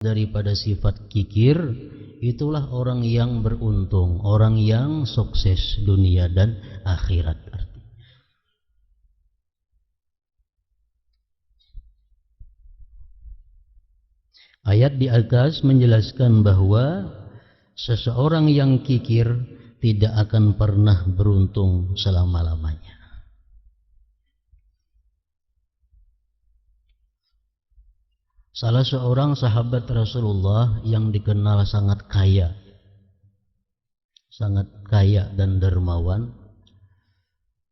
daripada sifat kikir, itulah orang yang beruntung, orang yang sukses dunia dan akhirat. Ayat di atas menjelaskan bahwa seseorang yang kikir tidak akan pernah beruntung selama-lamanya. Salah seorang sahabat Rasulullah yang dikenal sangat kaya dan dermawan,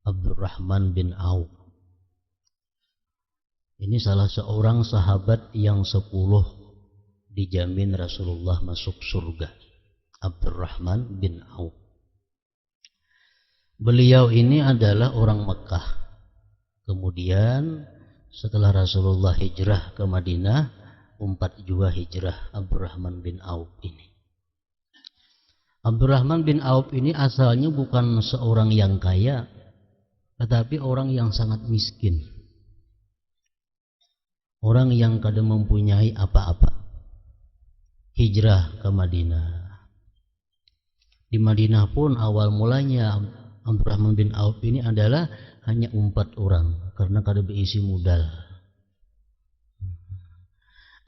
Abdurrahman bin Auf. Ini salah seorang sahabat yang 10 dijamin Rasulullah masuk surga. Abdurrahman bin Auf. Beliau ini adalah orang Mekah. Kemudian setelah Rasulullah hijrah ke Madinah, 4 juga hijrah Abdurrahman bin Auf ini. Abdurrahman bin Auf ini asalnya bukan seorang yang kaya, tetapi orang yang sangat miskin. Orang yang kada mempunyai apa-apa. Hijrah ke Madinah. Di Madinah pun awal mulanya Abdurrahman bin Auf ini adalah hanya 4 orang karena kada berisi modal.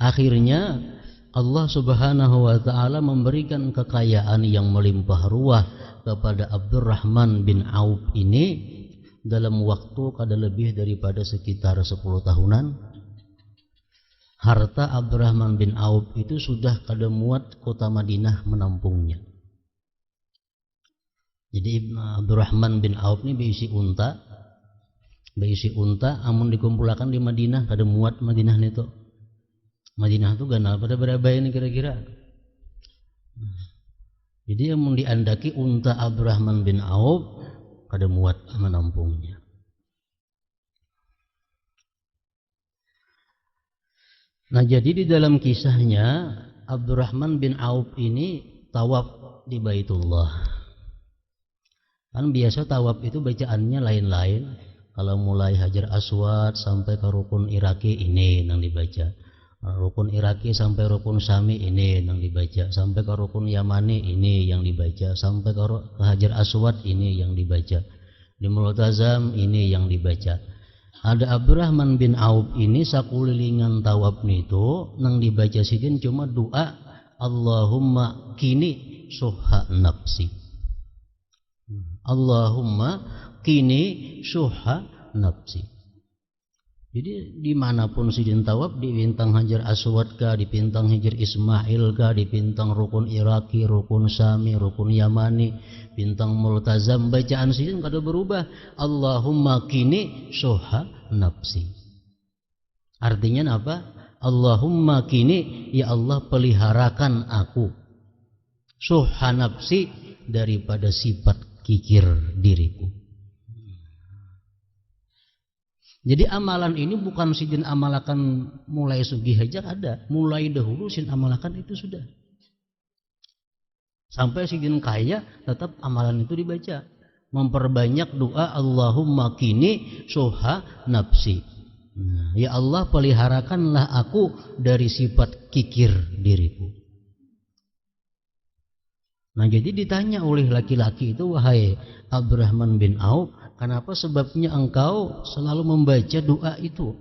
Akhirnya Allah Subhanahu wa taala memberikan kekayaan yang melimpah ruah kepada Abdurrahman bin Auf ini dalam waktu kada lebih daripada sekitar 10 tahunan. Harta Abdurrahman bin Auf itu sudah kada muat kota Madinah menampungnya. Jadi Abdurrahman bin Auf ini berisi unta, amun dikumpulkan di Madinah kada muat Madinah itu. Madinah itu ganal pada berapa ini kira-kira. Jadi amun diandaki unta Abdurrahman bin Auf kada muat menampungnya. Nah, jadi di dalam kisahnya Abdurrahman bin Auf ini tawaf di Baitullah. Kan biasa tawaf itu bacaannya lain-lain. Kalau mulai Hajar Aswad sampai ke Rukun Iraki ini yang dibaca. Rukun Iraki sampai Rukun Syami ini yang dibaca. Sampai ke Rukun Yamani ini yang dibaca. Sampai ke Hajar Aswad ini yang dibaca. Di Multazam ini yang dibaca. Ada Abdurrahman bin Auf ini sakulilingan tawaf itu nang dibaca sidin cuma doa Allahumma kini suha nafsi. Allahumma kini suha nafsi. Jadi dimanapun sidin tawaf, di bintang Hajar Aswad kah, di bintang Hajar Ismail kah, di bintang Rukun Iraki, Rukun Syami, Rukun Yamani, bintang Multazam, bacaan sidin kada berubah. Allahumma kini suha nafsi. Artinya apa? Allahumma kini, ya Allah peliharakan aku, suha nafsi, daripada sifat kikir diriku. Jadi amalan ini bukan sidin amalakan mulai sugih aja ada, mulai dahulu sidin amalakan itu sudah. Sampai sidin kaya tetap amalan itu dibaca. Memperbanyak doa Allahumma kini suha nafsi. Nah, ya Allah peliharakanlah aku dari sifat kikir diriku. Nah, jadi ditanya oleh laki-laki itu, wahai Abdurrahman bin Auf, kenapa sebabnya engkau selalu membaca doa itu?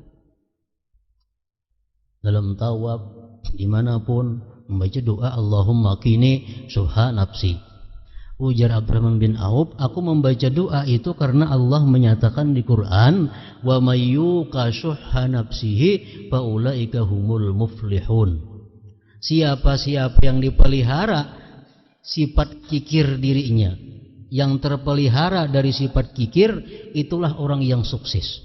Dalam tawaf, dimanapun, membaca doa Allahumma kini suha nafsi. Ujar Abdurrahman bin Auf, aku membaca doa itu karena Allah menyatakan di Quran, wa may yuqa shuhha nafsihi fa ulaika humul muflihun. Siapa-siapa yang dipelihara sifat kikir dirinya, yang terpelihara dari sifat kikir, itulah orang yang sukses.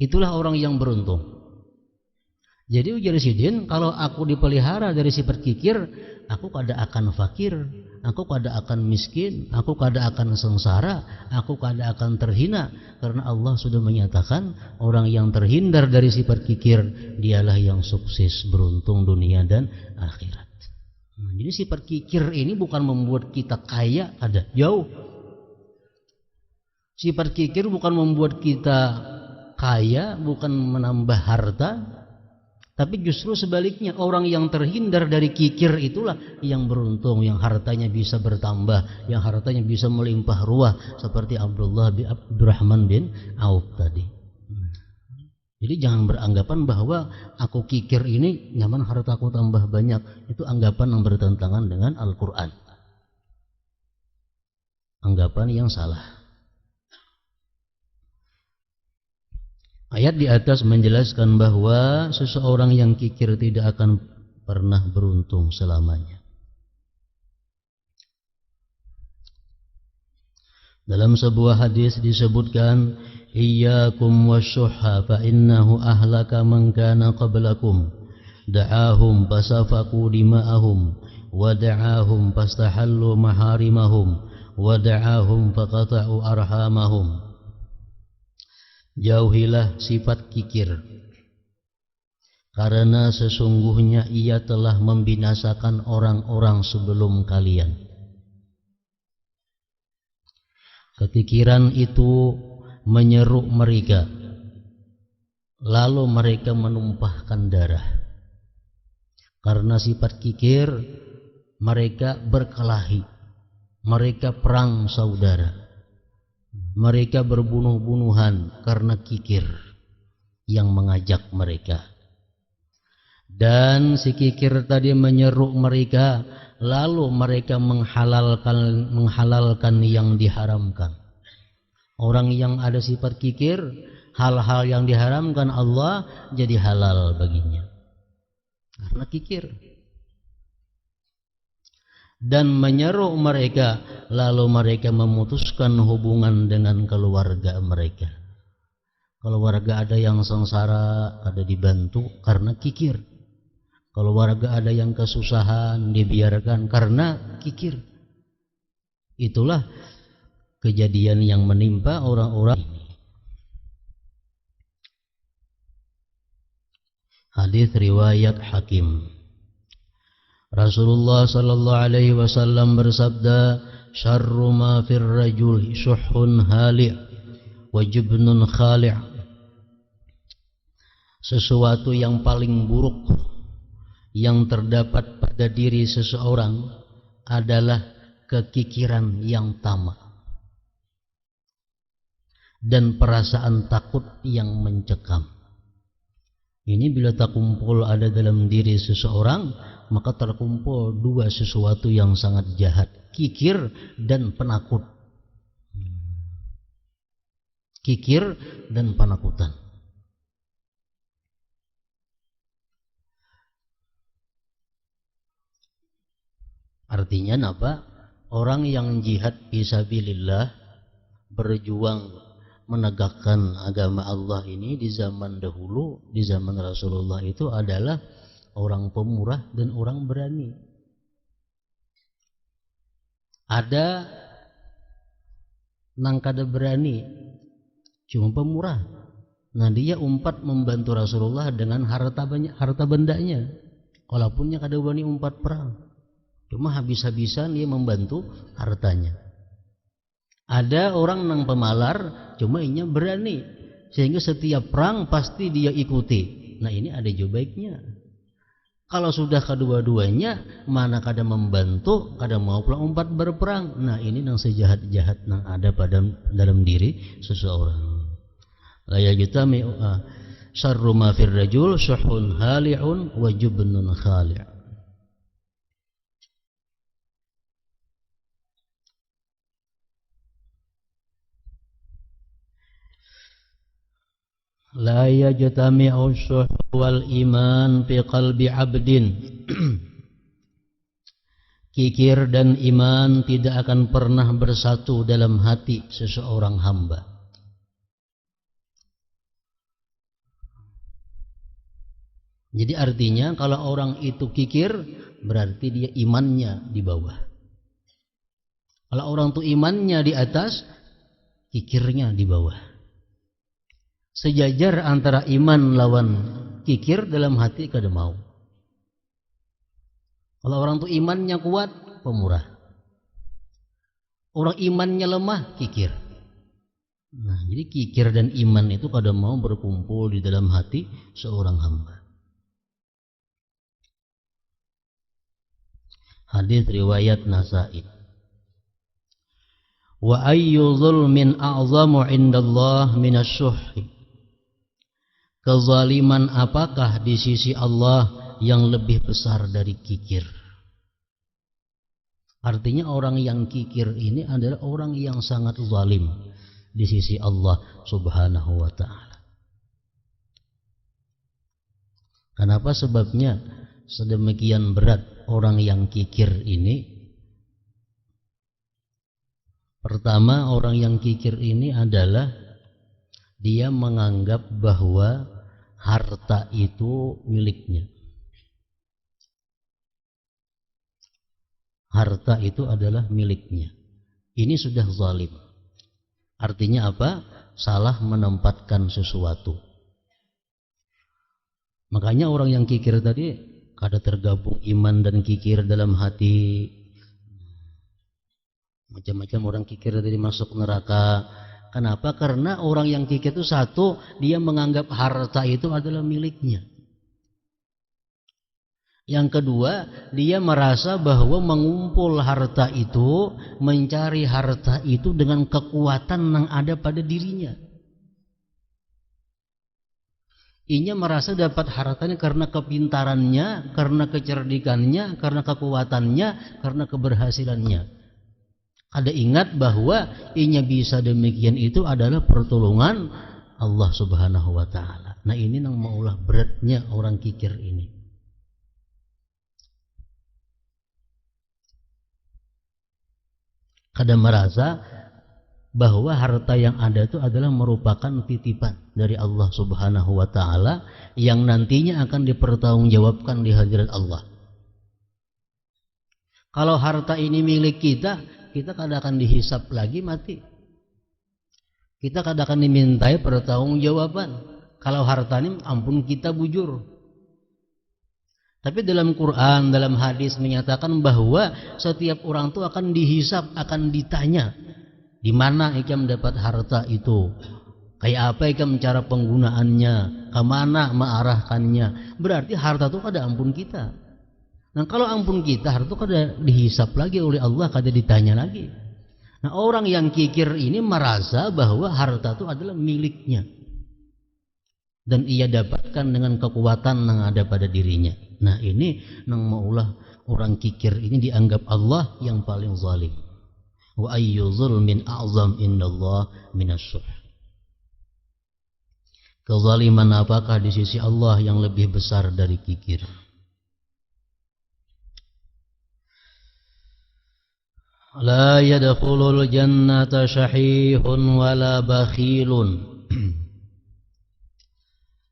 Itulah orang yang beruntung. Jadi ujar sidin, kalau aku dipelihara dari sifat kikir, aku kada akan fakir, aku kada akan miskin, aku kada akan sengsara, aku kada akan terhina, karena Allah sudah menyatakan orang yang terhindar dari sifat kikir dialah yang sukses, beruntung dunia dan akhirat. Nah, jadi sifat kikir ini bukan membuat kita kaya, ada jauh. Sifat kikir bukan membuat kita kaya, bukan menambah harta, Tapi justru sebaliknya, orang yang terhindar dari kikir itulah yang beruntung, yang hartanya bisa bertambah, yang hartanya bisa melimpah ruah, seperti Abdurrahman bin Auf tadi. Jadi jangan beranggapan bahwa aku kikir ini nyaman hartaku tambah banyak. Itu anggapan yang bertentangan dengan Al-Quran. Anggapan yang salah. Ayat di atas menjelaskan bahwa seseorang yang kikir tidak akan pernah beruntung selamanya. Dalam sebuah hadis disebutkan, "Iyyakum wasyuhha fa innahu ahlaka man kana qablakum. Da'ahum fasafaqu dima'ahum wa da'ahum fastahallu maharimahum wa da'ahum faqata'u arhamahum." Jauhilah sifat kikir, karena sesungguhnya ia telah membinasakan orang-orang sebelum kalian. Kekikiran itu menyeruk mereka, lalu mereka menumpahkan darah. Karena sifat kikir, mereka berkelahi, mereka perang saudara, mereka berbunuh-bunuhan karena kikir yang mengajak mereka. Dan si kikir tadi menyeruk mereka, lalu mereka menghalalkan yang diharamkan. Orang yang ada sifat kikir, hal-hal yang diharamkan Allah jadi halal baginya karena kikir. Dan menyeruk mereka, lalu mereka memutuskan hubungan dengan keluarga mereka. Keluarga ada yang sengsara, ada dibantu karena kikir. Keluarga ada yang kesusahan, dibiarkan karena kikir. Itulah kejadian yang menimpa orang-orang ini. Hadis riwayat Hakim. Rasulullah sallallahu alaihi wasallam bersabda, "Syarru ma fir rajul syuhhun hali' wa jubnun khali'." Sesuatu yang paling buruk yang terdapat pada diri seseorang adalah kekikiran yang tamak dan perasaan takut yang mencekam. Ini bila terkumpul ada dalam diri seseorang, maka terkumpul dua sesuatu yang sangat jahat, kikir dan penakut. Kikir dan penakutan. Artinya apa? Orang yang jihad fisabilillah, berjuang menegakkan agama Allah ini di zaman dahulu, di zaman Rasulullah itu adalah orang pemurah dan orang berani. Ada nang kada berani, cuma pemurah. Nah dia umpat membantu Rasulullah dengan harta banyak, harta bendanya. Walaupunnya kada berani umpat perang, cuma habis-habisan dia membantu hartanya. Ada orang nang pemalar, cuma inya berani, sehingga setiap perang pasti dia ikuti. Nah ini ada juga baiknya. Kalau sudah kedua-duanya, mana kada membantu, kada mau pula umpat berperang. Nah ini nang sejahat-jahat nang ada pada dalam diri seseorang. La yajtami'u syarru ma fir rajul syuhun hali'un wa jubnun khali'. La yajtami'u syuh wal iman fi qalbi 'abdin. Kikir dan iman tidak akan pernah bersatu dalam hati seseorang hamba. Jadi artinya kalau orang itu kikir, berarti dia imannya di bawah. Kalau orang itu imannya di atas, kikirnya di bawah. Sejajar antara iman lawan kikir dalam hati kada mau. Kalau orang itu imannya kuat, pemurah. Orang imannya lemah, kikir. Nah, jadi kikir dan iman itu kada mau berkumpul di dalam hati seorang hamba. Hadis riwayat Nasa'i. Wa ayyu zulmin a'zamu indallah minasyuhhi. Kezaliman apakah di sisi Allah yang lebih besar dari kikir? Artinya orang yang kikir ini adalah orang yang sangat zalim di sisi Allah Subhanahu wa ta'ala. Kenapa sebabnya sedemikian berat orang yang kikir ini? Pertama, orang yang kikir ini adalah dia menganggap bahwa harta itu miliknya. Harta itu adalah miliknya. Ini sudah zalim. Artinya apa? Salah menempatkan sesuatu. Makanya orang yang kikir tadi kada tergabung iman dan kikir dalam hati. Macam-macam orang kikir tadi masuk neraka. Kenapa? Karena orang yang kikir itu satu, dia menganggap harta itu adalah miliknya. Yang kedua, dia merasa bahwa mengumpul harta itu, mencari harta itu dengan kekuatan yang ada pada dirinya. Ia merasa dapat hartanya karena kepintarannya, karena kecerdikannya, karena kekuatannya, karena keberhasilannya. Ada ingat bahwa ia bisa demikian itu adalah pertolongan Allah Subhanahu wa ta'ala. Nah ini yang maulah beratnya orang kikir ini. Kadang merasa bahwa harta yang ada itu adalah merupakan titipan dari Allah Subhanahu wa ta'ala yang nantinya akan dipertanggungjawabkan di hadirat Allah. Kalau harta ini milik kita, kita kadang akan dihisap lagi mati. Kita kadang akan dimintai pertanggungjawaban. Kalau harta ini ampun kita bujur. Tapi dalam Quran, dalam hadis menyatakan bahwa setiap orang itu akan dihisap, akan ditanya, di mana ikam dapat harta itu, kayak apa ikam cara penggunaannya, kemana mengarahkannya. Berarti harta itu kada ampun kita. Nah kalau ampun kita, harta itu kada dihisap lagi oleh Allah, kada ditanya lagi. Nah orang yang kikir ini merasa bahwa harta itu adalah miliknya dan ia dapatkan dengan kekuatan yang ada pada dirinya. Nah ini nang maulah orang kikir ini dianggap Allah yang paling zalim. Wa ayyu zulmin a'zam indallah minasyuh. Kezaliman apakah di sisi Allah yang lebih besar dari kikir? La yadkhulul jannata syahihun wala bakhilun.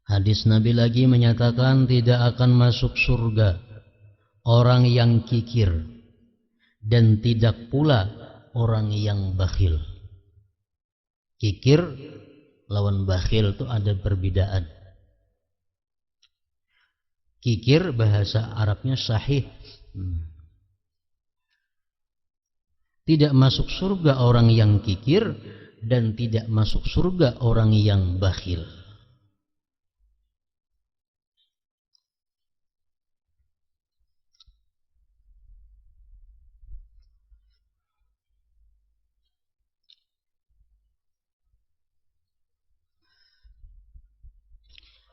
Hadis Nabi lagi menyatakan tidak akan masuk surga orang yang kikir dan tidak pula orang yang bakhil. Kikir lawan bakhil itu ada perbedaan. Kikir bahasa Arabnya sahih. Tidak masuk surga orang yang kikir dan tidak masuk surga orang yang bakhil.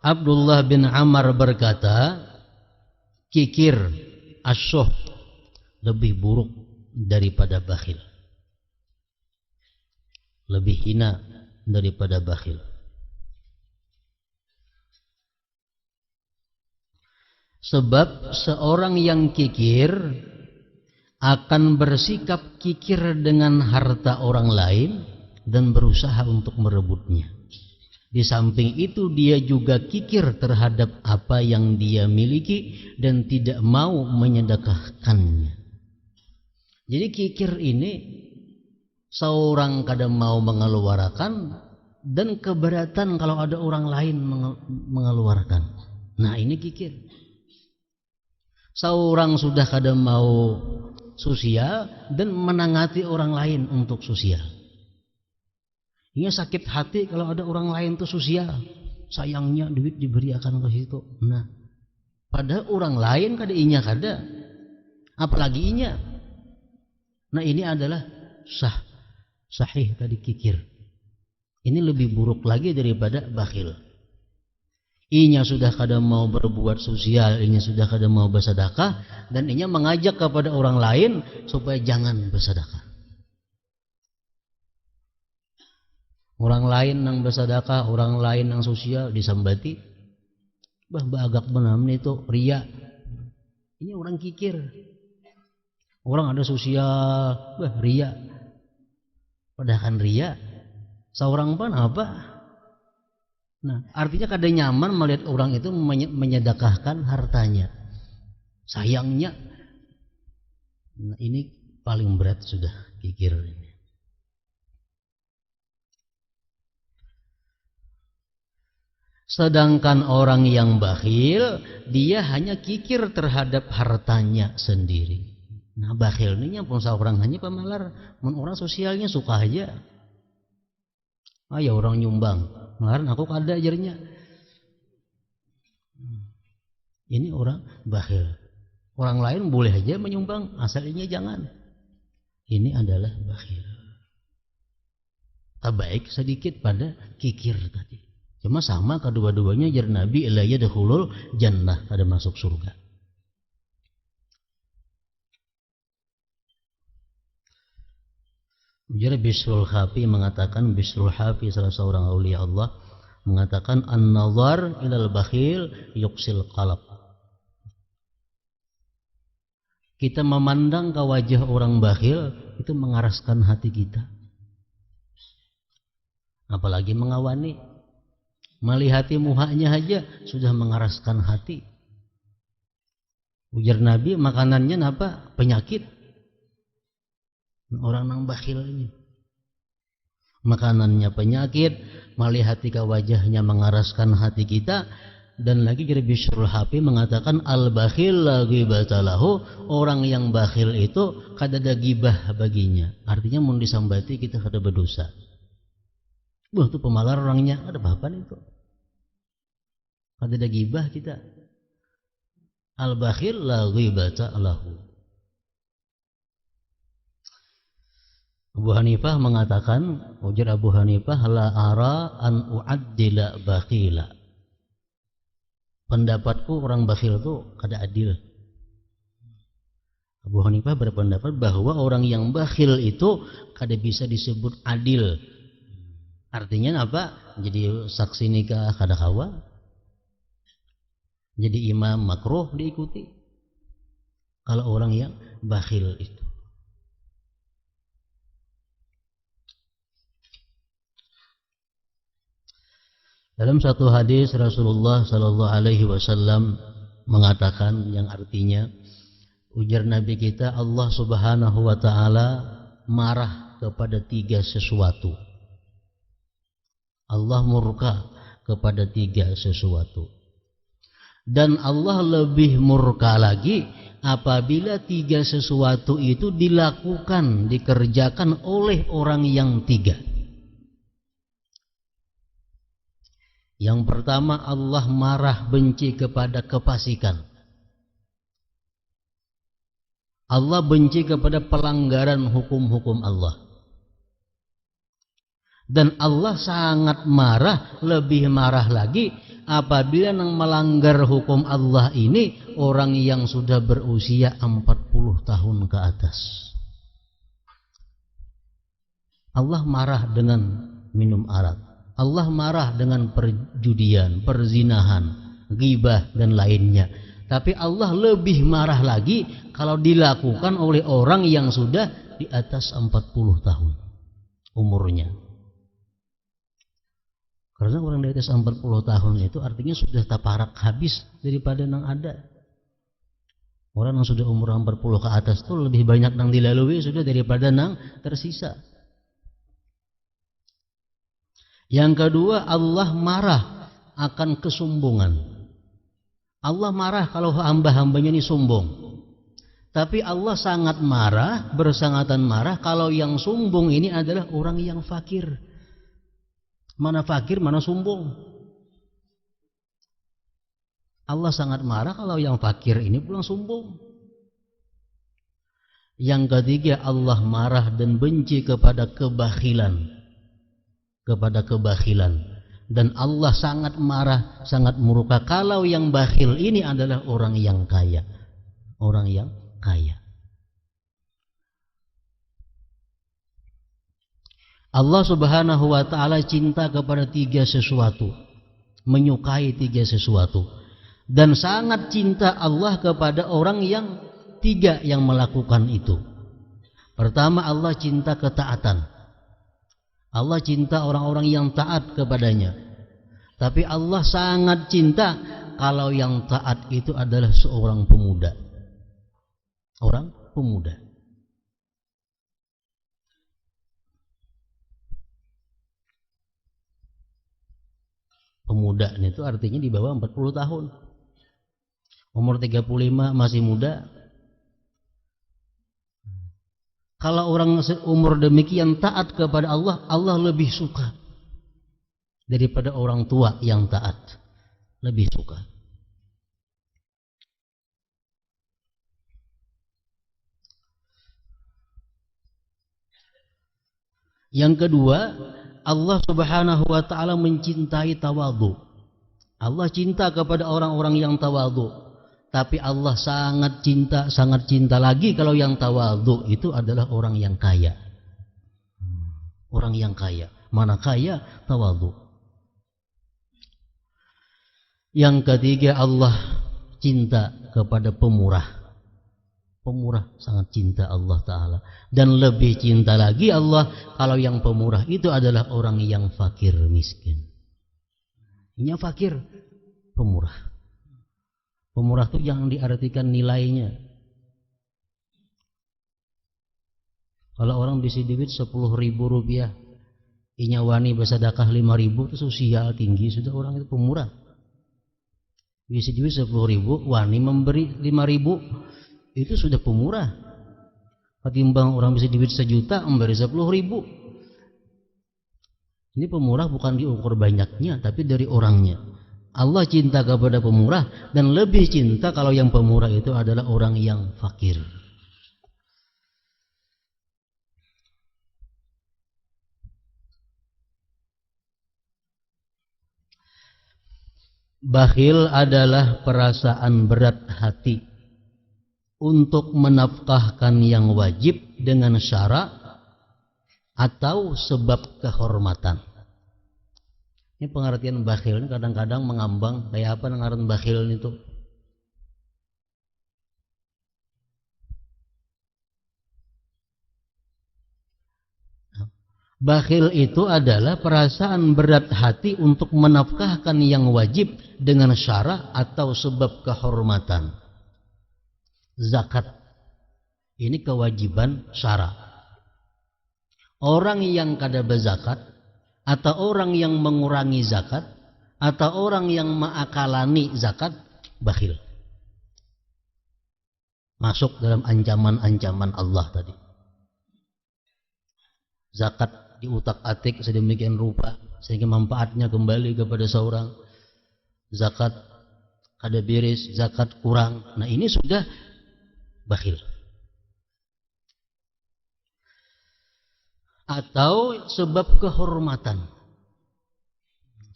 Abdullah bin Amr berkata, kikir asyuh lebih buruk daripada bakhil, lebih hina daripada bakhil. Sebab seorang yang kikir akan bersikap kikir dengan harta orang lain dan berusaha untuk merebutnya. Di samping itu dia juga kikir terhadap apa yang dia miliki dan tidak mau menyedekahkannya. Jadi kikir ini seorang kadang mau mengeluarkan dan keberatan kalau ada orang lain mengeluarkan. Nah ini kikir. Seorang sudah kadang mau sosial dan menangati orang lain untuk sosial. Ia sakit hati kalau ada orang lain tuh sosial. Sayangnya duit diberikan ke situ. Nah, padahal orang lain kada inya kada. apalagi inya. Nah ini adalah sahih tadi kikir. Ini lebih buruk lagi daripada bakhil. Inya sudah kada mau berbuat sosial, inya sudah kada mau bersedekah, dan inya mengajak kepada orang lain supaya jangan bersedekah. Orang lain nang bersedekah, orang lain nang sosial disambati. Agak benam itu ria. Ini orang kikir. Orang ada sosial, ria. Padahal kan ria. Seorang pun apa? Nah, artinya kada nyaman melihat orang itu menyedekahkan hartanya. Sayangnya. Nah, ini paling berat sudah kikir ini. Sedangkan orang yang bakhil, dia hanya kikir terhadap hartanya sendiri. Nah, bakhil ini pun seorang hanya pemalar, orang sosialnya suka aja. Ya orang nyumbang, malahan aku kada ajarnya. Ini orang bakhil. Orang lain boleh aja menyumbang, asalnya jangan. Ini adalah bakhil. Terbaik sedikit pada kikir tadi. Cuma sama kedua-duanya jar Nabi la yadkhulul jannah, ada masuk surga. Jar Bisrul Hafi mengatakan, Bisrul Hafi salah seorang aulia Allah mengatakan an-nazar ilal bakhil yuqsil qalb. Kita memandang ke wajah orang bakhil itu mengaraskan hati kita. Apalagi mengawani. Melihati muhanya aja sudah mengaraskan hati. Ujar Nabi, makanannya apa? Penyakit. Orang yang bakhil ini. Makanannya penyakit, melihati ke wajahnya mengaraskan hati kita. Dan lagi Jar Bisrul Hafi mengatakan al-bakhil la ghibata lahu, orang yang bakhil itu kada ada gibah baginya. Artinya mun disambati kita kada berdosa. Itu pemalar orangnya, ada apa-apaan itu? Kada ada gibah kita. Al-bakhil la ghibata lahu. Abu Hanifah mengatakan, ujar Abu Hanifah, la ara an u'addila bakhila. Pendapatku orang bakhil itu kada adil. Abu Hanifah berpendapat bahwa orang yang bakhil itu kada bisa disebut adil. Artinya apa? Jadi saksi nikah kada kawa. Jadi imam makruh diikuti. Kalau orang yang bakhil itu. Dalam satu hadis Rasulullah Sallallahu Alaihi Wasallam mengatakan yang artinya, ujar Nabi kita, Allah Subhanahu Wa Taala marah kepada 3 sesuatu. Allah murka kepada 3 sesuatu. Dan Allah lebih murka lagi apabila 3 sesuatu itu dilakukan, dikerjakan oleh orang yang 3. Yang pertama, Allah marah benci kepada kefasikan. Allah benci kepada pelanggaran hukum-hukum Allah. Dan Allah sangat marah, lebih marah lagi apabila yang melanggar hukum Allah ini orang yang sudah berusia 40 tahun ke atas. Allah marah dengan minum arak. Allah marah dengan perjudian, perzinahan, ghibah dan lainnya. Tapi Allah lebih marah lagi kalau dilakukan oleh orang yang sudah di atas 40 tahun umurnya. Karena orang di atas 40 tahun itu artinya sudah taparak habis daripada yang ada. Orang yang sudah umur 40 ke atas itu lebih banyak yang dilalui sudah daripada yang tersisa. Yang kedua, Allah marah akan kesombongan. Allah marah kalau hamba-hambanya ini sombong. Tapi Allah sangat marah, bersangatan marah kalau yang sombong ini adalah orang yang fakir. Mana fakir, mana sombong. Allah sangat marah kalau yang fakir ini pulang sombong. Yang ketiga, Allah marah dan benci kepada kebakhilan. Dan Allah sangat marah, sangat murka kalau yang bakhil ini adalah orang yang kaya. Allah Subhanahu wa ta'ala cinta kepada 3 sesuatu, menyukai 3 sesuatu, dan sangat cinta Allah kepada orang yang 3 yang melakukan itu. Pertama, Allah cinta ketaatan. Allah cinta orang-orang yang taat kepadanya. Tapi Allah sangat cinta kalau yang taat itu adalah seorang pemuda. Orang pemuda. Pemuda itu artinya di bawah 40 tahun. Umur 35 masih muda. Kalau orang umur demikian taat kepada Allah, Allah lebih suka daripada orang tua yang taat. Lebih suka. Yang kedua, Allah Subhanahu wa ta'ala mencintai tawadhu. Allah cinta kepada orang-orang yang tawadhu. Tapi Allah sangat cinta lagi kalau yang tawadhu itu adalah orang yang kaya. Orang yang kaya. Mana kaya? Tawadhu. Yang ketiga, Allah cinta kepada pemurah. Pemurah sangat cinta Allah Ta'ala. Dan lebih cinta lagi Allah kalau yang pemurah itu adalah orang yang fakir miskin. Ini fakir, pemurah. Pemurah itu yang diartikan nilainya. Kalau orang bisa duit 10.000 rupiah, inya wani bersedekah 5.000 itu sosial tinggi, sudah orang itu pemurah. Bisa duit 10.000, wani memberi 5.000. Itu sudah pemurah. Ketimbang orang bisa duit 1 juta memberi 10.000. Ini pemurah bukan diukur banyaknya, tapi dari orangnya. Allah cinta kepada pemurah dan lebih cinta kalau yang pemurah itu adalah orang yang fakir. Bakhil adalah perasaan berat hati untuk menafkahkan yang wajib dengan syarat atau sebab kehormatan. Ini pengertian bakhil ini kadang-kadang mengambang kayak apa pengertian bakhil itu. Bakhil itu adalah perasaan berat hati untuk menafkahkan yang wajib dengan syarat atau sebab kehormatan. Zakat ini kewajiban syara. Orang yang kada berzakat atau orang yang mengurangi zakat atau orang yang mengakalani zakat bakhil. Masuk dalam ancaman-ancaman Allah tadi. Zakat diutak-atik sedemikian rupa sehingga manfaatnya kembali kepada seorang. Zakat kada beres, zakat kurang. Nah, ini sudah bakhil. Atau sebab kehormatan.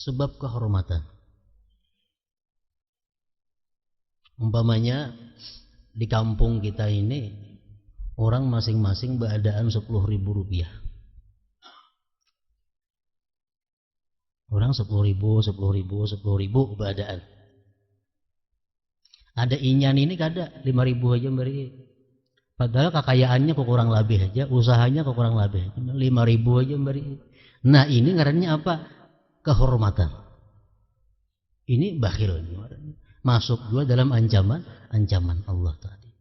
Sebab kehormatan. Umpamanya di kampung kita ini orang masing-masing beadaan 10.000 rupiah. Orang 10.000 beadaan. Ada inyan ini kada 5.000 aja beri. Padahal kekayaannya kurang lebih aja, usahanya kurang lebih 5.000 aja beri. Nah, ini ngarannya apa? Kehormatan. Ini bakhil. Masuk juga dalam ancaman Allah tadi.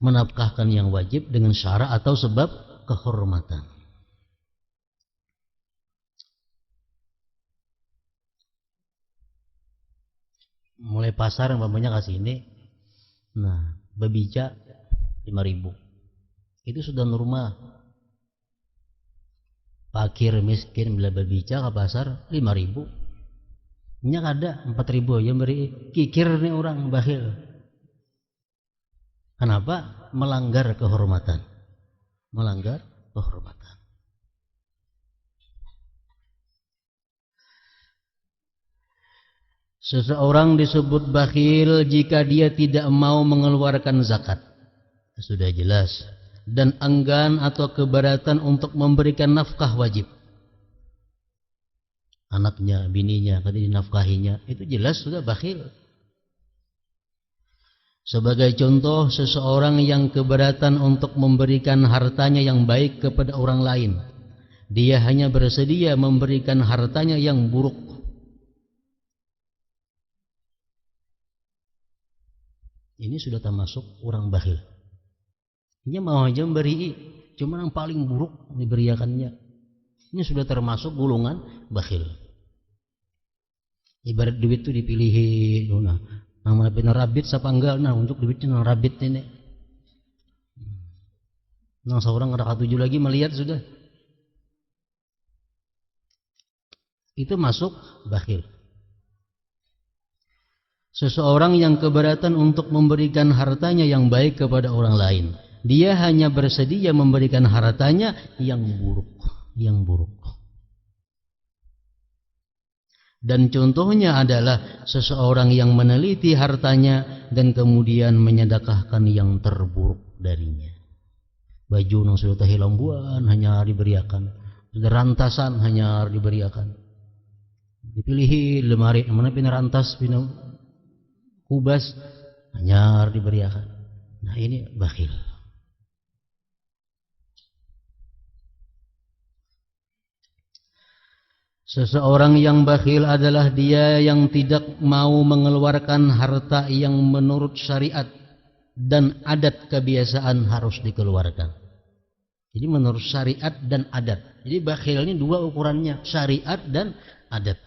Menafkahkan yang wajib dengan syarat atau sebab kehormatan. Mulai pasar yang banyak kasih ini, nah bebica 5.000, itu sudah normal. Fakir miskin bila bebica ke pasar 5.000, Nya ada 4.000 aja beri, kikir nih orang bakhil. Kenapa? Melanggar kehormatan. Melanggar kehormatan. Seseorang disebut bakhil jika dia tidak mau mengeluarkan zakat. Sudah jelas. Dan enggan atau keberatan untuk memberikan nafkah wajib. Anaknya, bininya, tadi dinafkahinya, itu jelas sudah bakhil. Sebagai contoh, seseorang yang keberatan untuk memberikan hartanya yang baik kepada orang lain. Dia hanya bersedia memberikan hartanya yang buruk. Ini sudah termasuk orang bakhil. Dia mau aja memberi, cuma yang paling buruk diberiakannya. Ini sudah termasuk golongan bakhil. Ibarat duit itu dipilihin, nah, nama benar rabit siapa enggak, nah untuk duitnya nang rabit ini. Nah seorang ada 7 lagi melihat sudah. Itu masuk bakhil. Seseorang yang keberatan untuk memberikan hartanya yang baik kepada orang lain. Dia hanya bersedia memberikan hartanya yang buruk. Yang buruk. Dan contohnya adalah seseorang yang meneliti hartanya dan kemudian menyedekahkan yang terburuk darinya. Baju yang sudah hilang hanya diberiakan. Sudah rantasan hanya diberiakan. Dipilihi lemari mana pina rantas pina kubas hanya diberiakan. Nah ini bakhil. Seseorang yang bakhil adalah dia yang tidak mau mengeluarkan harta yang menurut syariat dan adat kebiasaan harus dikeluarkan. Jadi menurut syariat dan adat. Jadi bakhil ini 2 ukurannya, syariat dan adat.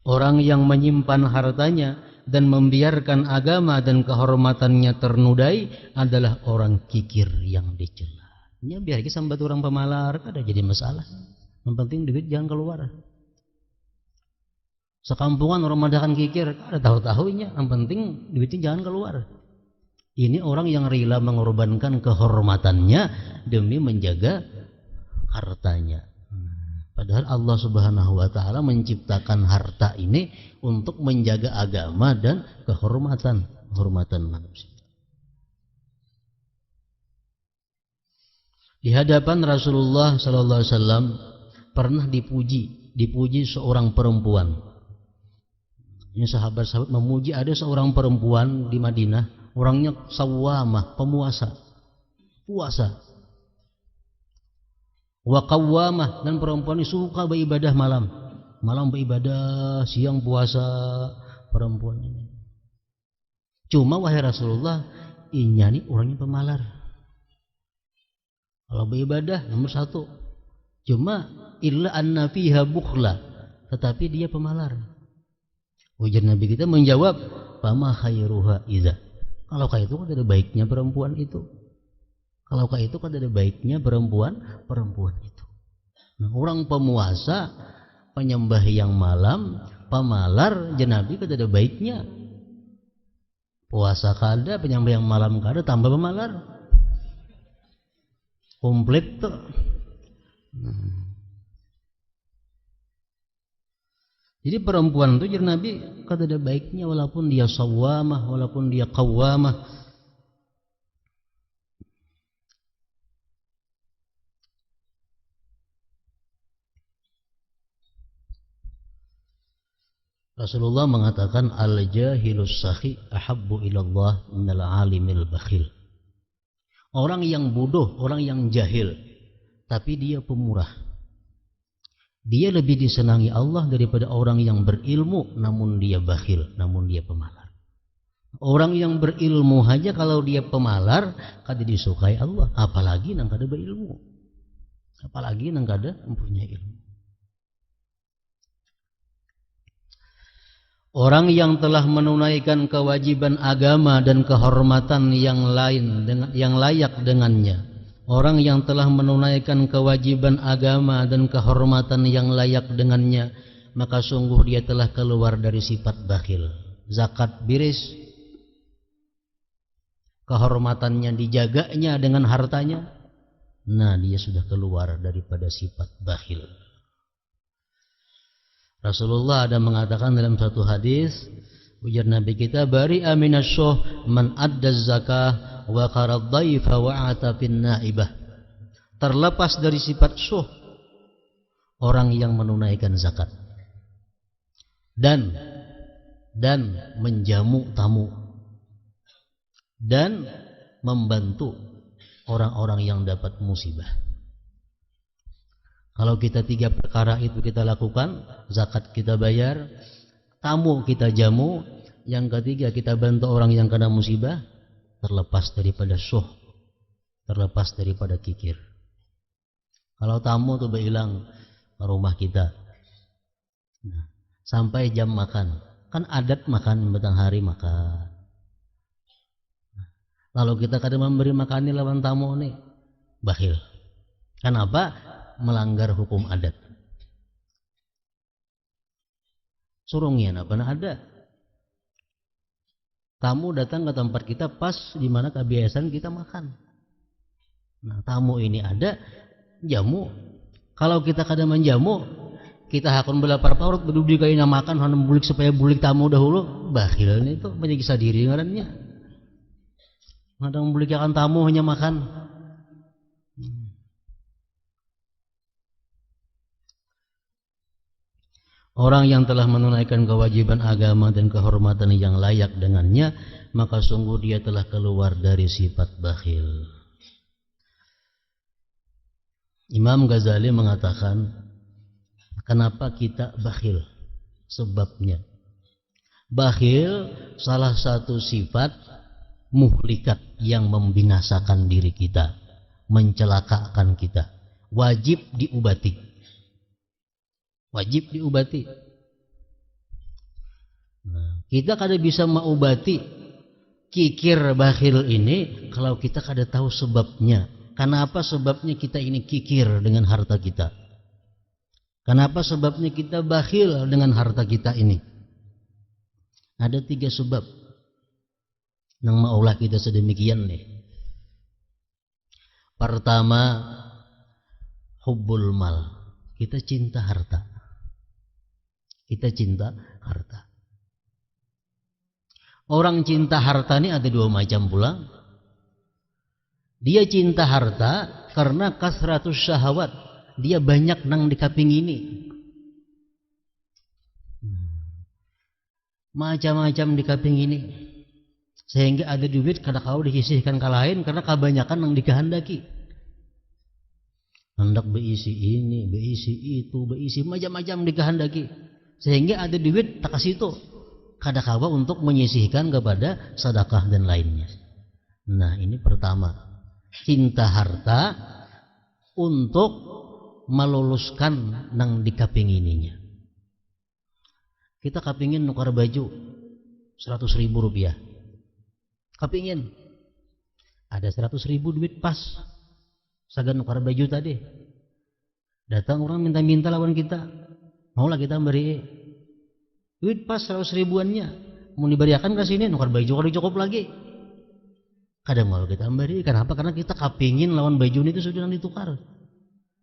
Orang yang menyimpan hartanya dan membiarkan agama dan kehormatannya ternodai adalah orang kikir yang dicela. Nya biar kita sambat orang pemalar kada jadi masalah. Yang penting duit jangan keluar. Sekampungan orang madakan kikir kada tahu-tahunya, yang penting duitnya jangan keluar. Ini orang yang rela mengorbankan kehormatannya demi menjaga hartanya. Padahal Allah Subhanahu wa taala menciptakan harta ini untuk menjaga agama dan kehormatan manusia. Di hadapan Rasulullah sallallahu alaihi wasallam pernah dipuji seorang perempuan. Ini sahabat-sahabat memuji ada seorang perempuan di Madinah, orangnya sawamah, puasa. Wa qawwamah, dan perempuan ini suka beribadah malam beribadah, siang puasa perempuan ini. Cuma wahai Rasulullah, inya nih orangnya pemalar. Kalau beribadah nomor 1, cuma illa anna fiha bukhla, tetapi dia pemalar. Ujar Nabi kita menjawab, fama khairuha idza. Kalau kayak itu kan ada baiknya perempuan itu. Kalau kayak itu kan ada baiknya perempuan itu. Nah, orang pemuasa, penyembah yang malam, pemalar, Nabi kan ada baiknya. Puasa kada, penyembah yang malam kada, tambah pemalar. Komplit tuh. Jadi perempuan itu jadi Nabi kan ada baiknya walaupun dia sawamah, walaupun dia qawwamah. Rasulullah mengatakan al-jahilus sakhi ahabbu ilallah minal alimil bakhil. Orang yang bodoh, orang yang jahil, tapi dia pemurah. Dia lebih disenangi Allah daripada orang yang berilmu namun dia bakhil, namun dia pemalar. Orang yang berilmu saja kalau dia pemalar kada disukai Allah, apalagi nang kada berilmu. Apalagi nang kada mempunyai ilmu. Orang yang telah menunaikan kewajiban agama dan kehormatan yang lain yang layak dengannya Orang yang telah menunaikan kewajiban agama dan kehormatan yang layak dengannya, maka sungguh dia telah keluar dari sifat bakhil. Zakat biris, kehormatannya dijaganya dengan hartanya, nah dia sudah keluar daripada sifat bakhil. Rasulullah ada mengatakan dalam satu hadis, ujar Nabi kita, bari'a minasyuh man adda zakah wa qarad dhaifa wa atafin naibah. Terlepas dari sifat syuh orang yang menunaikan zakat dan menjamu tamu dan membantu orang-orang yang dapat musibah. Kalau kita 3 perkara itu kita lakukan, zakat kita bayar, tamu kita jamu, yang ketiga kita bantu orang yang kena musibah, terlepas daripada syuh, terlepas daripada kikir. Kalau tamu tuh hilang ke rumah kita, nah, sampai jam makan, kan adat makan batang hari makan. Lalu kita kadang memberi makan ini lawan tamu nih, bakhil. Kenapa? Melanggar hukum adat. Surungnya apa ada? Tamu datang ke tempat kita pas di mana kebiasaan kita makan. Nah, tamu ini ada jamu. Kalau kita kadang menjamu, kita hakun belapar paurut berdua kaina makan hanam bulik supaya bulik tamu dahulu, bakhil itu menyiksa diri ngarannya. Ngadang bulik akan tamu hanya makan. Orang yang telah menunaikan kewajiban agama dan kehormatan yang layak dengannya, maka sungguh dia telah keluar dari sifat bakhil. Imam Ghazali mengatakan, kenapa kita bakhil? Sebabnya, bakhil salah satu sifat muhlikat yang membinasakan diri kita, mencelakakan kita, wajib diobati. Wajib diobati. Nah, kita kada bisa mengobati kikir bakhil ini kalau kita kada tahu sebabnya. Kenapa sebabnya kita ini kikir dengan harta kita? Kenapa sebabnya kita bakhil dengan harta kita ini? Ada 3 sebab nang maulah kita sedemikian nih. Pertama, hubbul mal. Kita cinta harta. Kita cinta harta. Orang cinta harta ini ada 2 macam pula. Dia cinta harta karena kasratus syahwat. Dia banyak nang dikaping ini. Macam-macam dikaping ini. Sehingga ada duit kada kau disisihkan ke lain karena kebanyakan nang dikehendaki. Hendak beisi ini, beisi itu, beisi macam-macam dikehendaki. Sehingga ada duit tak kasih itu kada kawa untuk menyisihkan kepada sedekah dan lainnya. Nah, ini pertama, cinta harta untuk meluluskan nang dikapingininya. Kita kapingin nukar baju 100.000 rupiah. Kapingin ada 100.000 duit pas sagan nukar baju tadi. Datang orang minta-minta lawan kita. Maulah kita beri duit pas 100 ribuannya, mau diberiakan ke sini nukar baju kalau cukup lagi. Kadang mau kita beri, kenapa? Karena kita kapingin lawan baju itu sudah ditukar.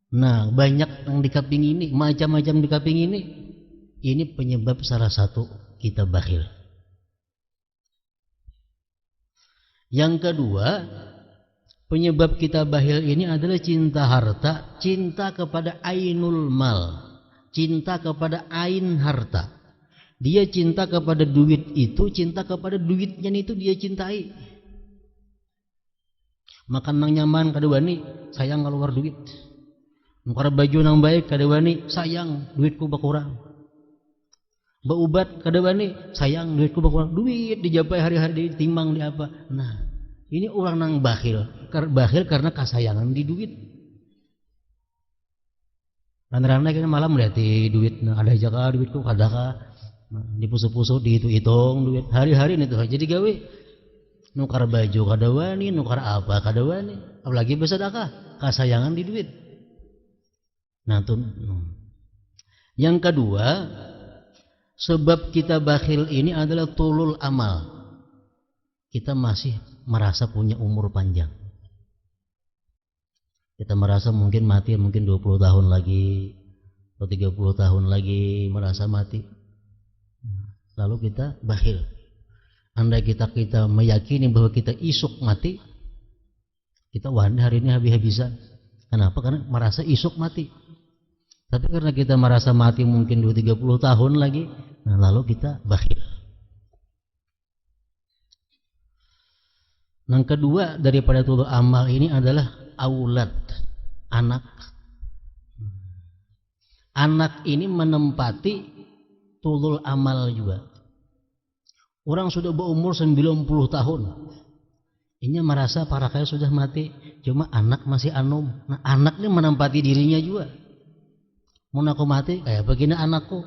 Nah, banyak yang dikaping ini, macam-macam dikaping ini. Ini penyebab salah satu kita bakhil. Yang kedua, penyebab kita bakhil ini adalah cinta harta, cinta kepada ainul mal. Cinta kepada ain harta. Dia cinta kepada duit itu, cinta kepada duitnya itu dia cintai. Makan nang nyaman kada wani, sayang keluar duit. Nukar baju nang baik kada wani, sayang duitku berkurang. Baubat kada wani, sayang duitku berkurang. Duit dijapai hari-hari ditimbang di apa. Nah, ini orang nang bakhil. Bakhil karena kasayangan di duit. Randa-randa kita malam melihat duit, nah, ada aja kah duitku, kada kah, nah, dipusu-pusu, dihitung duit, hari-hari ini tuh jadi gawe. Nukar baju kada wani, nukar apa kada wani, apalagi bersedekah, kasayangan di duit. Nah, tuh. Yang kedua, sebab kita bakhil ini adalah tulul amal. Kita masih merasa punya umur panjang. Kita merasa mungkin mati mungkin 20 tahun lagi atau 30 tahun lagi merasa mati. Lalu kita bakhil. Andai kita meyakini bahwa kita isuk mati, kita hari ini habis-habisan. Kenapa? Karena merasa isuk mati. Tapi karena kita merasa mati mungkin 20-30 tahun lagi, nah lalu kita bakhil. Yang kedua daripada tulul amal ini adalah aulad, anak. Anak ini menempati tulul amal juga. Orang sudah berumur 90 tahun. Ini merasa para kaya sudah mati, cuma anak masih anum. Nah, anak ini menempati dirinya juga. Mau aku mati kayak begini anakku,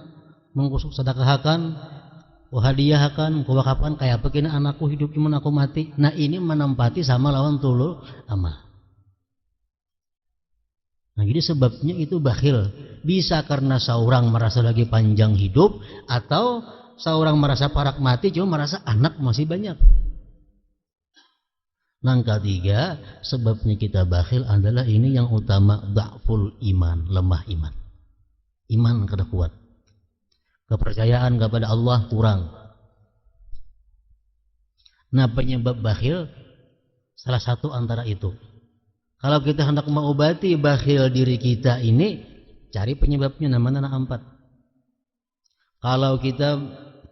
mengkusuk sedekahkan, hadiahkan, kuwakapan kayak begini anakku hidup cuma aku mati. Nah, ini menempati sama lawan tulul amal. Nah, jadi sebabnya itu bakhil. Bisa karena seorang merasa lagi panjang hidup, atau seorang merasa parak mati cuma merasa anak masih banyak. Yang ketiga, sebabnya kita bakhil adalah ini yang utama, dha'ful iman, lemah iman. Iman kada kuat. Kepercayaan kepada Allah kurang. Nah, penyebab bakhil salah satu antara itu. Kalau kita hendak mengobati bakhil diri kita ini, cari penyebabnya namanya 4. Kalau kita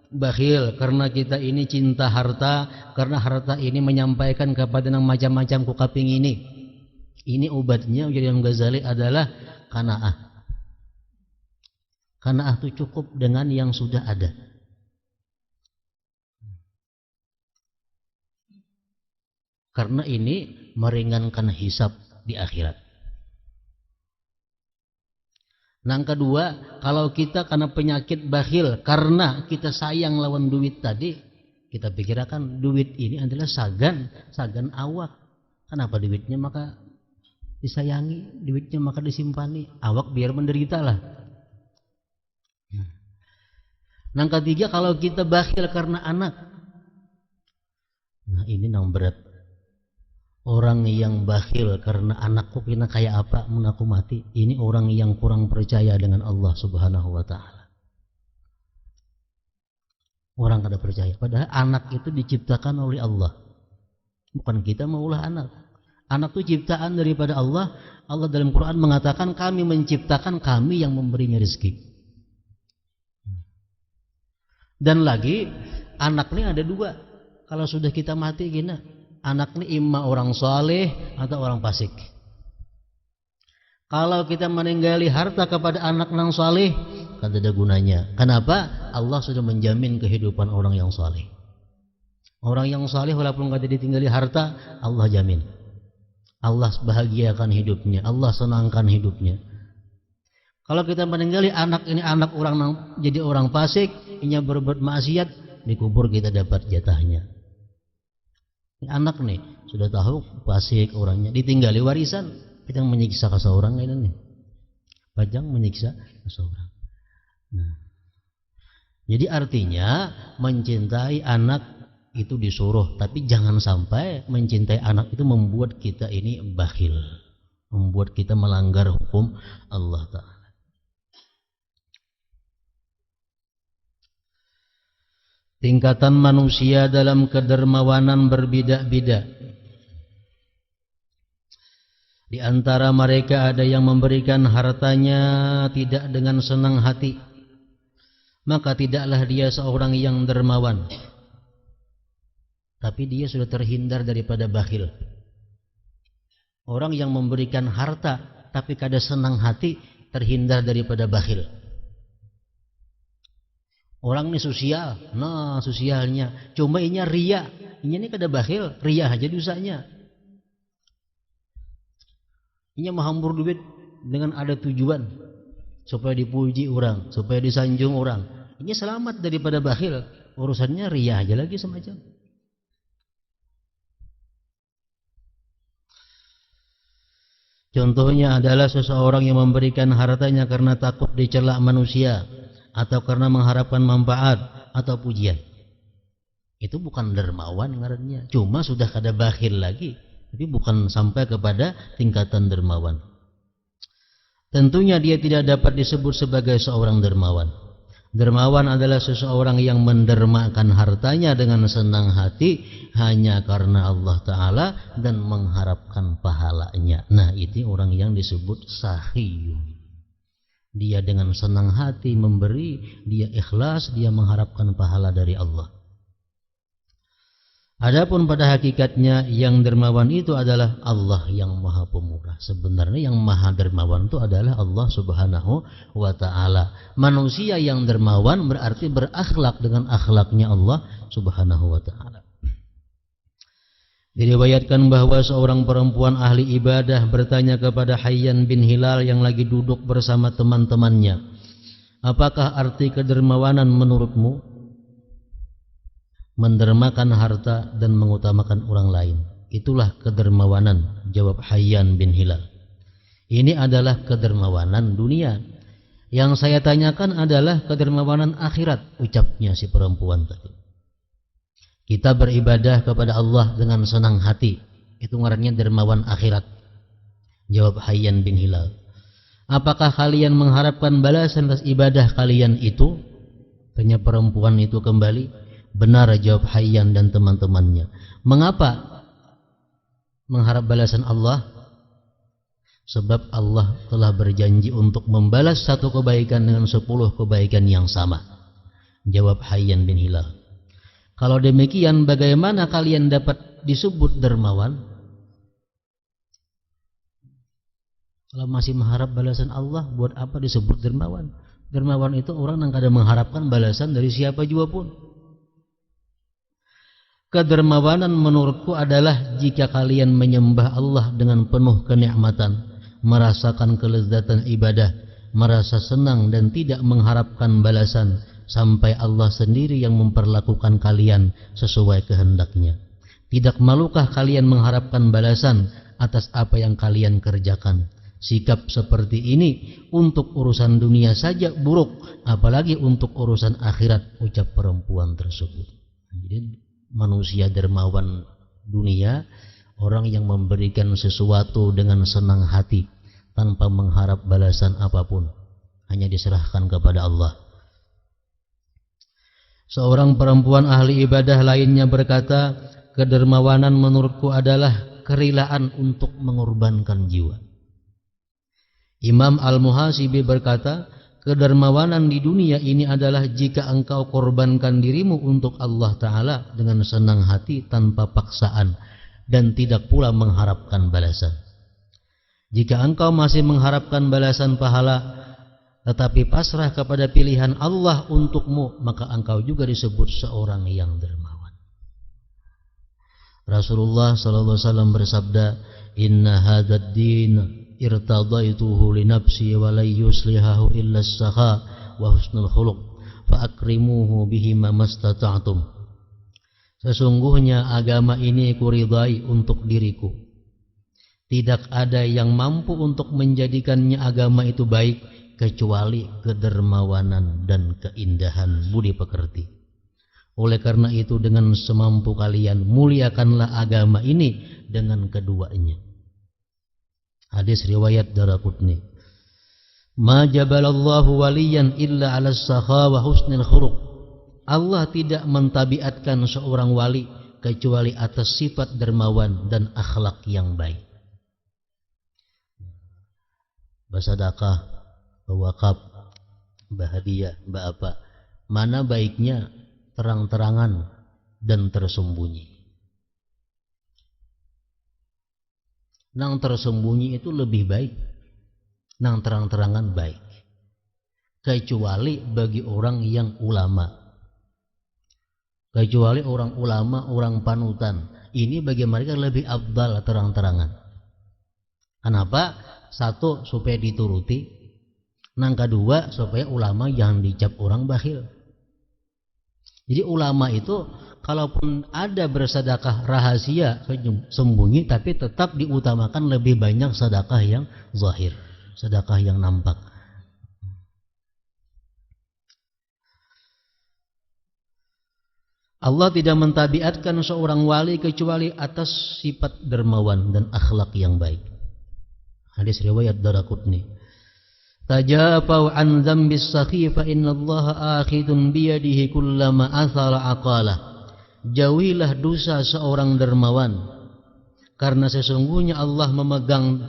bakhil karena kita ini cinta harta, karena harta ini menyampaikan kepada yang macam-macam kukaping ini obatnya ujar Imam Ghazali adalah qanaah. Qanaah itu cukup dengan yang sudah ada. Karena ini meringankan hisab di akhirat. Yang kedua, kalau kita karena penyakit bakhil, karena kita sayang lawan duit tadi, kita pikirkan duit ini adalah sagan awak. Kenapa duitnya maka disayangi, duitnya maka disimpani, awak biar menderita lah. Yang ketiga, kalau kita bakhil karena anak, nah ini yang berat. Orang yang bakhil karena anakku kena kayak apa aku mati, ini orang yang kurang percaya dengan Allah Subhanahu wa taala. Orang kada percaya, padahal anak itu diciptakan oleh Allah. Bukan kita maulah anak. Anak itu ciptaan daripada Allah. Allah dalam Quran mengatakan kami menciptakan, kami yang memberinya rezeki. Dan lagi anak ini ada 2. Kalau sudah kita mati gina, anak ini imma orang saleh atau orang fasik. Kalau kita meninggali harta kepada anak yang saleh, kada ada gunanya. Kenapa? Allah sudah menjamin kehidupan orang yang saleh. Orang yang saleh walaupun kada ditinggali harta, Allah jamin. Allah bahagiakan hidupnya, Allah senangkan hidupnya. Kalau kita meninggali anak ini anak orang jadi orang fasik, inya berbuat maksiat, dikubur kita dapat jatahnya. Ini anak nih sudah tahu fasik orangnya, ditinggali warisan, kita menyiksa ke seorang ini nih, pajang menyiksa ke seorang. Nah, jadi artinya mencintai anak itu disuruh, tapi jangan sampai mencintai anak itu membuat kita ini bakhil, membuat kita melanggar hukum Allah Ta'ala. Tingkatan manusia dalam kedermawanan berbeda-beda. Di antara mereka ada yang memberikan hartanya tidak dengan senang hati, maka tidaklah dia seorang yang dermawan. Tapi dia sudah terhindar daripada bakhil. Orang yang memberikan harta tapi kada senang hati, terhindar daripada bakhil. Orang ini sosial, nah sosialnya, cuma inya ria, inya ini kada bakhil, ria aja dosanya. Inya menghambur duit dengan ada tujuan supaya dipuji orang, supaya disanjung orang. Inya selamat daripada bakhil, urusannya ria aja lagi semacam. Contohnya adalah seseorang yang memberikan hartanya karena takut dicela manusia atau karena mengharapkan manfaat atau pujian. Itu bukan dermawan ngarannya. Cuma sudah kada bakhil lagi, tapi bukan sampai kepada tingkatan dermawan. Tentunya dia tidak dapat disebut sebagai seorang dermawan. Dermawan adalah seseorang yang mendermakan hartanya dengan senang hati hanya karena Allah Ta'ala dan mengharapkan pahalanya. Nah, itu orang yang disebut sahiyun. Dia dengan senang hati memberi, dia ikhlas, dia mengharapkan pahala dari Allah. Adapun pada hakikatnya yang dermawan itu adalah Allah yang Maha Pemurah. Sebenarnya yang Maha Dermawan itu adalah Allah Subhanahu wa Ta'ala. Manusia yang dermawan berarti berakhlak dengan akhlaknya Allah Subhanahu wa Ta'ala. Diriwayatkan bahwa seorang perempuan ahli ibadah bertanya kepada Hayyan bin Hilal yang lagi duduk bersama teman-temannya, "Apakah arti kedermawanan menurutmu?" Mendermakan harta dan mengutamakan orang lain. Itulah kedermawanan, jawab Hayyan bin Hilal. Ini adalah kedermawanan dunia. Yang saya tanyakan adalah kedermawanan akhirat, ucapnya si perempuan tadi. Kita beribadah kepada Allah dengan senang hati. Itu ngarannya dermawan akhirat, jawab Hayyan bin Hilal. Apakah kalian mengharapkan balasan atas ibadah kalian itu? Tanya perempuan itu kembali. Benar, jawab Hayyan dan teman-temannya. Mengapa mengharap balasan Allah? Sebab Allah telah berjanji untuk membalas satu kebaikan dengan 10 kebaikan yang sama, jawab Hayyan bin Hilal. Kalau demikian bagaimana kalian dapat disebut dermawan? Kalau masih mengharap balasan Allah, buat apa disebut dermawan? Dermawan itu orang yang kadang mengharapkan balasan dari siapa juga pun. Kedermawanan menurutku adalah jika kalian menyembah Allah dengan penuh kenikmatan, merasakan kelezatan ibadah, merasa senang dan tidak mengharapkan balasan, sampai Allah sendiri yang memperlakukan kalian sesuai kehendaknya. Tidak malukah kalian mengharapkan balasan atas apa yang kalian kerjakan? Sikap seperti ini untuk urusan dunia saja buruk, apalagi untuk urusan akhirat, ucap perempuan tersebut. Jadi manusia dermawan dunia, orang yang memberikan sesuatu dengan senang hati tanpa mengharap balasan apapun, hanya diserahkan kepada Allah. Seorang perempuan ahli ibadah lainnya berkata, kedermawanan menurutku adalah kerelaan untuk mengorbankan jiwa. Imam Al-Muhasibi berkata, kedermawanan di dunia ini adalah jika engkau korbankan dirimu untuk Allah Ta'ala dengan senang hati tanpa paksaan dan tidak pula mengharapkan balasan. Jika engkau masih mengharapkan balasan pahala tetapi pasrah kepada pilihan Allah untukmu, maka engkau juga disebut seorang yang dermawan. Rasulullah SAW bersabda, "Inna hadzal din irtadaituhu li nafsi wa la yuslihahu illa as-sakha wa husnul khuluq fa akrimuhu bihi ma mastata'tum." Sesungguhnya agama ini kuridai untuk diriku. Tidak ada yang mampu untuk menjadikannya agama itu baik kecuali kedermawanan dan keindahan budi pekerti. Oleh karena itu dengan semampu kalian muliakanlah agama ini dengan keduanya. Hadis riwayat Daraqutni. Ma jabalallahu waliyan illa 'ala as-sakha wa husnil khuluq. Allah tidak mentabiatkan seorang wali kecuali atas sifat dermawan dan akhlak yang baik. Bersedekah, berwakaf, berhadiah, berapa? Mana baiknya terang-terangan dan tersembunyi? Nang tersembunyi itu lebih baik, nang terang-terangan baik. Kecuali bagi orang yang ulama. Kecuali orang ulama, orang panutan. Ini bagi mereka lebih afdal terang-terangan. Kenapa? Satu, supaya dituruti. Nang kedua, supaya ulama jangan dicap orang bakhil. Jadi ulama itu kalaupun ada bersedekah rahasia sembunyi, tapi tetap diutamakan lebih banyak sedekah yang zahir, sedekah yang nampak. Allah tidak mentabiatkan seorang wali kecuali atas sifat dermawan dan akhlak yang baik. Hadis riwayat Daraqutni. Tajafau an dzambis sakhi fa innallaha akhidun biyadihi kullama athara aqalah. Jauhilah dosa seorang dermawan, karena sesungguhnya Allah memegang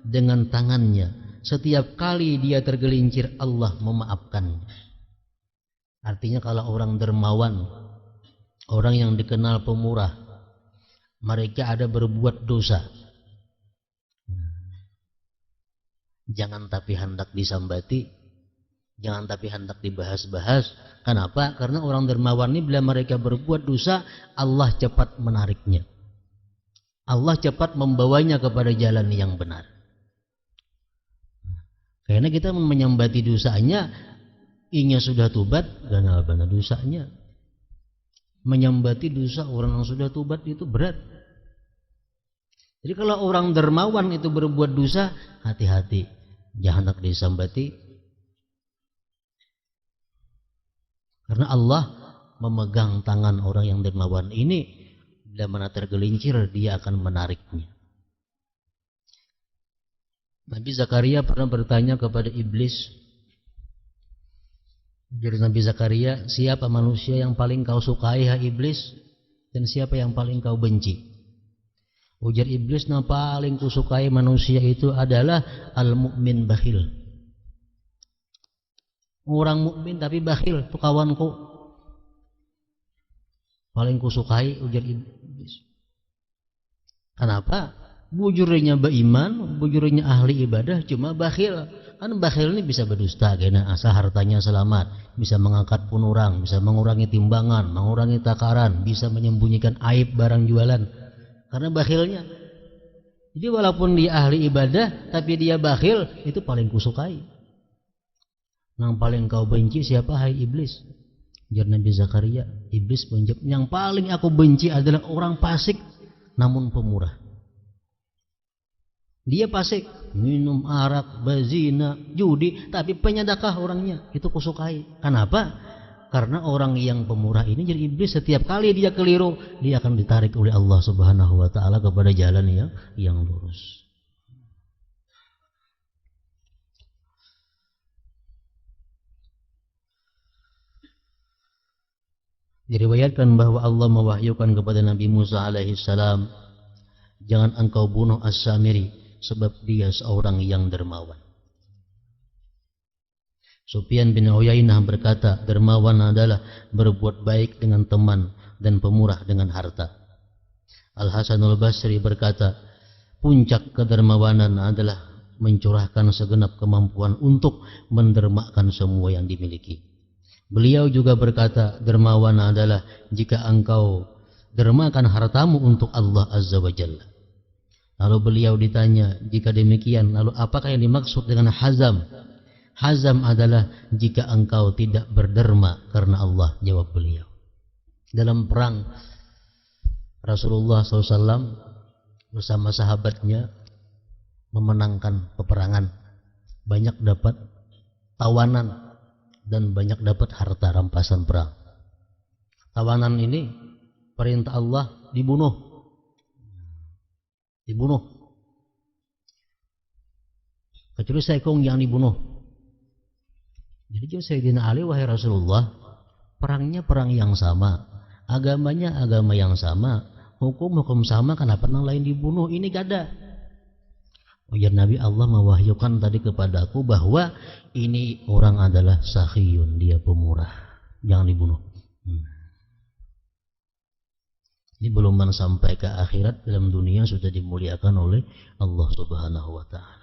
dengan tangannya. Setiap kali dia tergelincir, Allah memaafkan. Artinya kalau orang dermawan, orang yang dikenal pemurah, mereka ada berbuat dosa, jangan tapi hendak disambati, jangan tapi hendak dibahas-bahas. Kenapa? Karena orang dermawan ini bila mereka berbuat dosa, Allah cepat menariknya, Allah cepat membawanya kepada jalan yang benar. Karena kita menyambati dosanya, ingin sudah tobat, dan benar dosanya. Menyambati dosa orang yang sudah tobat itu berat. Jadi kalau orang dermawan itu berbuat dosa, hati-hati, jangan hendak disambati. Karena Allah memegang tangan orang yang dermawan ini, bila mana tergelincir dia akan menariknya. Nabi Zakaria pernah bertanya kepada iblis. Jadi Nabi Zakaria, siapa manusia yang paling kau sukai hai iblis, dan siapa yang paling kau benci? Ujar iblis, yang paling kusukai manusia itu adalah al-mu'min bakhil. Orang mukmin tapi bakhil, itu kawanku. Paling kusukai, ujar iblis. Kenapa? Bujurnya beriman, bujurnya ahli ibadah, cuma bakhil. Kan bakhil ini bisa berdusta, karena asal hartanya selamat, bisa mengangkat pun orang, bisa mengurangi timbangan, mengurangi takaran, bisa menyembunyikan aib barang jualan. Karena bakhilnya. Jadi walaupun dia ahli ibadah, tapi dia bakhil, itu paling kusukai. Yang paling kau benci siapa hai iblis? Ujar Nabi Zakaria. Iblis menjawab, yang paling aku benci adalah orang fasik namun pemurah. Dia fasik, minum arak, berzina, judi, tapi penyedekah orangnya, itu kusukai. Kenapa? Karena orang yang pemurah ini jadi iblis, setiap kali dia keliru, dia akan ditarik oleh Allah Subhanahu wa taala kepada jalan yang lurus. Diriwayatkan bahwa Allah mewahyukan kepada Nabi Musa alaihi salam, jangan engkau bunuh As-Samiri, sebab dia seorang yang dermawan. Sufyan bin Uyainah berkata, dermawan adalah berbuat baik dengan teman dan pemurah dengan harta. Al-Hasanul Basri berkata, puncak kedermawanan adalah mencurahkan segenap kemampuan untuk mendermakan semua yang dimiliki. Beliau juga berkata, dermawan adalah jika engkau dermakan hartamu untuk Allah Azza wa Jalla. Lalu beliau ditanya, jika demikian, lalu apakah yang dimaksud dengan hazam? Hazam adalah jika engkau tidak berderma karena Allah, jawab beliau. Dalam perang, Rasulullah SAW bersama sahabatnya memenangkan peperangan. Banyak dapat tawanan dan banyak dapat harta rampasan perang. Tawanan ini perintah Allah dibunuh. Kecuali Saikong yang dibunuh. Jadi Sayyidina Ali, wahai Rasulullah, perangnya perang yang sama, agamanya agama yang sama, hukum sama, kenapa yang lain dibunuh? Ini gak ada. Ujar Nabi, Allah mewahyukan tadi kepadaku bahwa ini orang adalah sakhiyun, dia pemurah, jangan dibunuh. Ini belum sampai ke akhirat, dalam dunia sudah dimuliakan oleh Allah Subhanahu wa taala.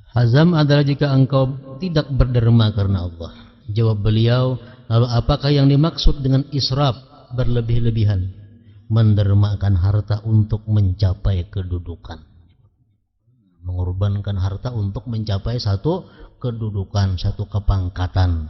Hazam adalah jika engkau tidak berderma karena Allah. Jawab beliau, lalu apakah yang dimaksud dengan israf, berlebih-lebihan? Mendermakan harta untuk mencapai kedudukan, mengorbankan harta untuk mencapai satu kedudukan, satu kepangkatan.